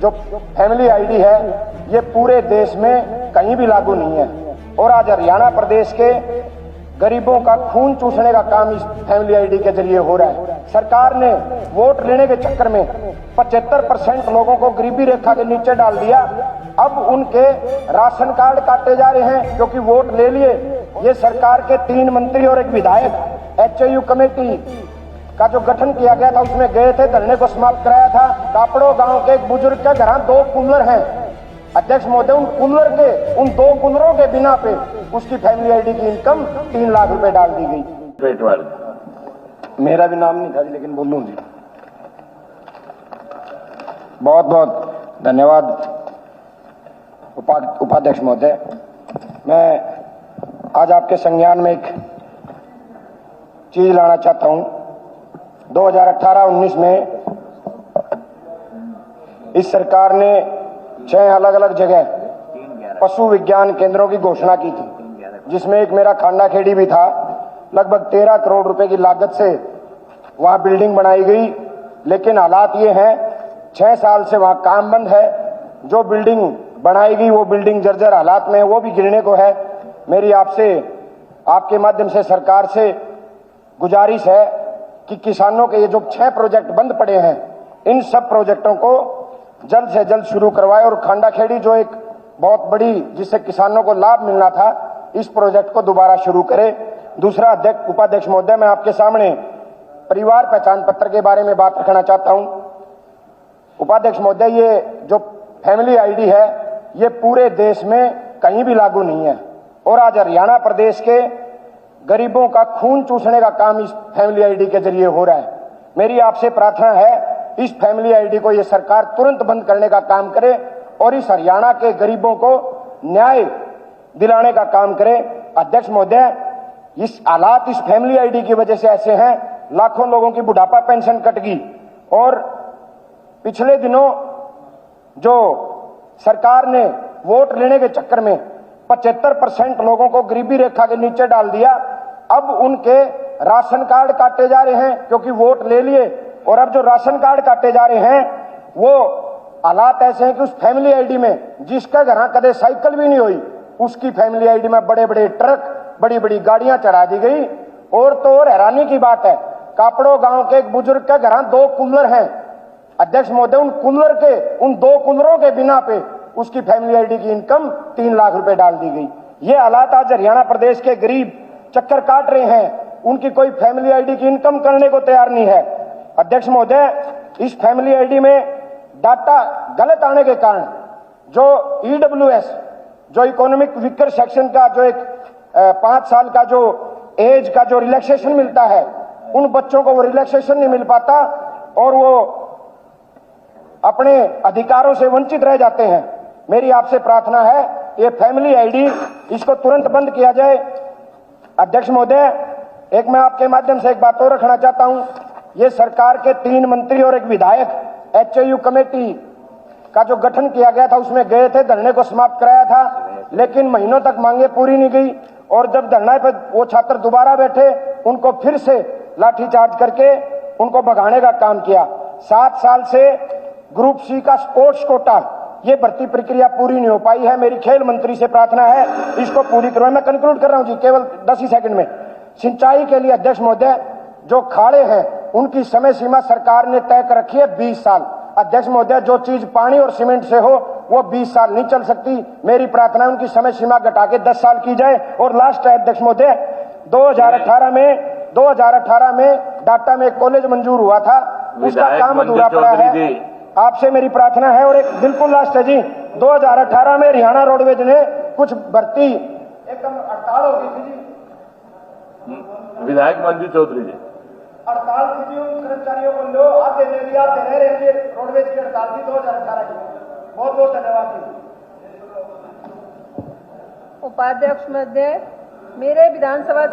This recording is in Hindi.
जो फैमिली आईडी है ये पूरे देश में कहीं भी लागू नहीं है और आज हरियाणा प्रदेश के गरीबों का खून चूसने का काम इस फैमिली आईडी के जरिए हो रहा है। सरकार ने वोट लेने के चक्कर में 75% लोगों को गरीबी रेखा के नीचे डाल दिया। अब उनके राशन कार्ड काटे जा रहे हैं क्योंकि वोट ले लिए। ये सरकार के 3 मंत्री और एक विधायक एचयू कमेटी का जो गठन किया गया था उसमें गए थे, धरने को समाप्त कराया था। कापड़ो गांव के एक बुजुर्ग के घर 2 कूलर हैं। अध्यक्ष महोदय, उन 2 कूलरों के बिना पे उसकी फैमिली आईडी की इनकम 3 लाख रुपए डाल दी गई। मेरा भी नाम नहीं था जी, लेकिन बोलूं जी। बहुत बहुत धन्यवाद उपाध्यक्ष महोदय। मैं आज आपके संज्ञान में एक चीज लाना चाहता हूं। 2018-19 में इस सरकार ने 6 अलग अलग जगह पशु विज्ञान केंद्रों की घोषणा की थी, जिसमें एक मेरा खांडा खेड़ी भी था। लगभग 13 करोड़ रुपए की लागत से वहां बिल्डिंग बनाई गई, लेकिन हालात ये हैं 6 साल से वहां काम बंद है। जो बिल्डिंग बनाई गई वो बिल्डिंग जर्जर हालात में है, वो भी गिरने को है। मेरी आपसे, आपके माध्यम से सरकार से गुजारिश है कि किसानों के ये जो 6 प्रोजेक्ट बंद पड़े हैं, इन सब प्रोजेक्टों को जल्द से जल्द शुरू करवाए और खांडा खेड़ी जो एक बहुत बड़ी, जिससे किसानों को लाभ मिलना था, इस प्रोजेक्ट को दोबारा शुरू करे। दूसरा उपाध्यक्ष महोदय, मैं आपके सामने परिवार पहचान पत्र के बारे में बात रखना चाहता हूं। उपाध्यक्ष महोदय, ये जो फैमिली आईडी है ये पूरे देश में कहीं भी लागू नहीं है और आज हरियाणा प्रदेश के गरीबों का खून चूसने का काम इस फैमिली आईडी के जरिए हो रहा है। मेरी आपसे प्रार्थना है इस फैमिली आईडी को ये सरकार तुरंत बंद करने का काम करे और इस हरियाणा के गरीबों को न्याय दिलाने का काम करे। अध्यक्ष महोदय, इस हालात इस फैमिली आईडी की वजह से ऐसे हैं, लाखों लोगों की बुढ़ापा पेंशन कट गई और पिछले दिनों जो सरकार ने वोट लेने के चक्कर में 75% लोगों को गरीबी रेखा के नीचे डाल दिया। अब उनके राशन कार्ड काटे जा रहे हैं क्योंकि वोट ले लिए, और अब जो राशन कार्ड काटे जा रहे हैं वो हालात ऐसे हैं कि उस फैमिली आईडी में जिसका घर कदे साइकिल भी नहीं हुई, उसकी फैमिली आईडी में बड़े बड़े ट्रक, बड़ी बड़ी गाड़ियां चढ़ा दी गई। और तो और हैरानी की बात है, कापड़ो गांव के एक बुजुर्ग के घर 2 कूलर हैं। अध्यक्ष महोदय, उन 2 कूलरों के बिना पे उसकी फैमिली आईडी की इनकम 3 लाख रुपए डाल दी गई। ये हालात आज हरियाणा प्रदेश के गरीब चक्कर काट रहे हैं, उनकी कोई फैमिली आईडी की इनकम करने को तैयार नहीं है। अध्यक्ष महोदय, इस फैमिली आईडी में डाटा गलत आने के कारण जो EWS, जो इकोनॉमिक वीकर सेक्शन का जो एक 5 साल का जो एज का जो रिलैक्सेशन मिलता है, उन बच्चों को वो रिलैक्सेशन नहीं मिल पाता और वो अपने अधिकारों से वंचित रह जाते हैं। मेरी आपसे प्रार्थना है ये फैमिली आईडी इसको तुरंत बंद किया जाए। अध्यक्ष महोदय, एक मैं आपके माध्यम से एक बात और रखना चाहता हूं। ये सरकार के 3 मंत्री और एक विधायक एचयू कमेटी का जो गठन किया गया था उसमें गए थे, धरने को समाप्त कराया था, लेकिन महीनों तक मांगे पूरी नहीं गई और जब धरना पर वो छात्र दोबारा बैठे, उनको फिर से लाठीचार्ज करके उनको भगाने का काम किया। 7 साल से ग्रुप सी का स्पोर्ट्स कोटा, ये भर्ती प्रक्रिया पूरी नहीं हो पाई है। मेरी खेल मंत्री से प्रार्थना है इसको पूरी करवाएं। मैं कंक्लूड कर रहा हूं जी, केवल 10 ही सेकंड में। सिंचाई के लिए अध्यक्ष महोदय जो खाड़े हैं उनकी समय सीमा सरकार ने तय कर रखी है 20 साल। अध्यक्ष महोदय, जो चीज पानी और सीमेंट से हो वो 20 साल नहीं चल सकती। मेरी प्रार्थना है उनकी समय सीमा घटा के 10 साल की जाए। और लास्ट है अध्यक्ष महोदय, 2018 में डाटा में एक कॉलेज मंजूर हुआ था, उसका काम अधूरा पड़ा है। आपसे मेरी प्रार्थना है और एक बिल्कुल लास्ट है जी, 2018 में हरियाणा रोडवेज ने कुछ भर्ती एकदम हड़ताल हो गई थी जी, विधायक मंजू चौधरी जी, हड़ताल थी जी, उन कर्मचारियों को लो आते दे दिया, रह रहे रोडवेज की हड़ताल थी 2018 की। बहुत बहुत धन्यवाद जी। उपाध्यक्ष महोदय, मेरे विधानसभा